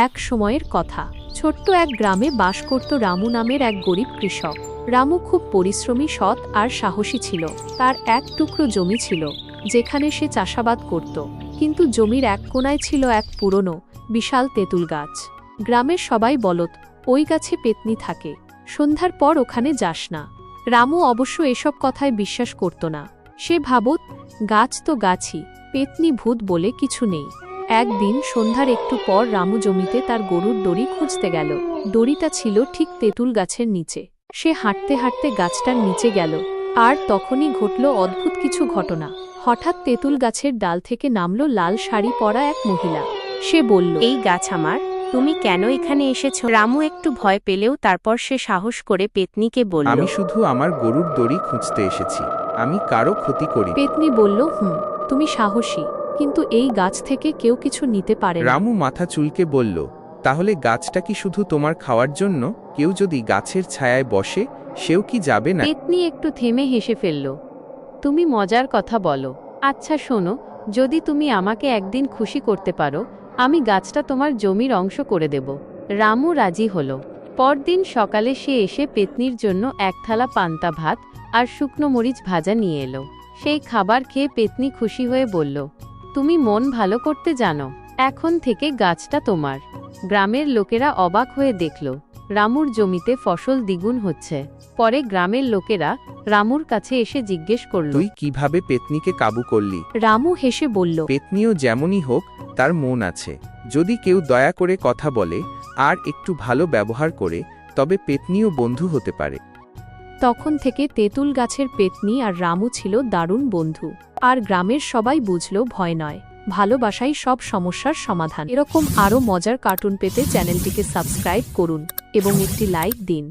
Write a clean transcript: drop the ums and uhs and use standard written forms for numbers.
এক সময়ের কথা। ছোট্ট এক গ্রামে বাস করত রামু নামের এক গরিব কৃষক। রামু খুব পরিশ্রমী, সৎ আর সাহসী ছিল। তার এক টুকরো জমি ছিল, যেখানে সে চাষাবাদ করত। কিন্তু জমির এক কোণায় ছিল এক পুরনো, বিশাল তেঁতুল গাছ। গ্রামের সবাই বলত, ওই গাছে পেত্নী থাকে, সন্ধ্যার পর ওখানে যাস না। রামু অবশ্য এসব কথায় বিশ্বাস করত না। সে ভাবত, গাছ তো গাছই, পেত্নী ভূত বলে কিছু নেই। একদিন সন্ধ্যার একটু পর রামু জমিতে তার গরুর দড়ি খুঁজতে গেল। দড়িটা ছিল ঠিক তেঁতুল গাছের নিচে। সে হাঁটতে হাঁটতে গাছটার নিচে গেল, আর তখনই ঘটল অদ্ভুত কিছু ঘটনা। হঠাৎ তেঁতুল গাছের ডাল থেকে নামল লাল শাড়ি পরা এক মহিলা। সে বলল, এই গাছ আমার, তুমি কেন এখানে এসেছো? রামু একটু ভয় পেলেও তারপর সে সাহস করে পেত্নীকে বলল, আমি শুধু আমার গরুর দড়ি খুঁজতে এসেছি, আমি কারো ক্ষতি করি। পেত্নী বলল, তুমি সাহসী, কিন্তু এই গাছ থেকে কেউ কিছু নিতে পারে না। রামু মাথা চুলকে বলল, তাহলে গাছটা কি শুধু তোমার খাওয়ার জন্য? কেউ যদি গাছের ছায়ায় বসে, সেও কি যাবে না? পেত্নী একটু থেমে হেসে ফেলল। তুমি মজার কথা বলো। আচ্ছা শোনো, যদি তুমি আমাকে একদিন খুশি করতে পারো, আমি গাছটা তোমার জমির অংশ করে দেব। রামু রাজি হল। পরদিন সকালে সে এসে পেত্নীর জন্য এক থালা পান্তা ভাত আর শুকনো মরিচ ভাজা নিয়ে এলো। সেই খাবার খেয়ে পেত্নী খুশি হয়ে বলল, তুমি মন ভালো করতে জানো, এখন থেকে গাছটা তোমার। গ্রামের লোকেরা অবাক হয়ে দেখল, রামুর জমিতে ফসল দ্বিগুণ হচ্ছে। পরে গ্রামের লোকেরা রামুর কাছে এসে জিজ্ঞেস করল, তুই কিভাবে পেত্নীকে কাবু করলি? রামু হেসে বলল, পেত্নীও যেমনই হোক, তার মন আছে। যদি কেউ দয়া করে কথা বলে আর একটু ভালো ব্যবহার করে, তবে পেত্নীও বন্ধু হতে পারে। তখন থেকে তেঁতুল গাছের পেত্নী আর রামু ছিল দারুণ বন্ধু। আর গ্রামের সবাই বুঝল, ভয় নয়, ভালোবাসাই সব সমস্যার সমাধান। এরকম আরও মজার কার্টুন পেতে চ্যানেলটিকে সাবস্ক্রাইব করুন এবং একটি লাইক দিন।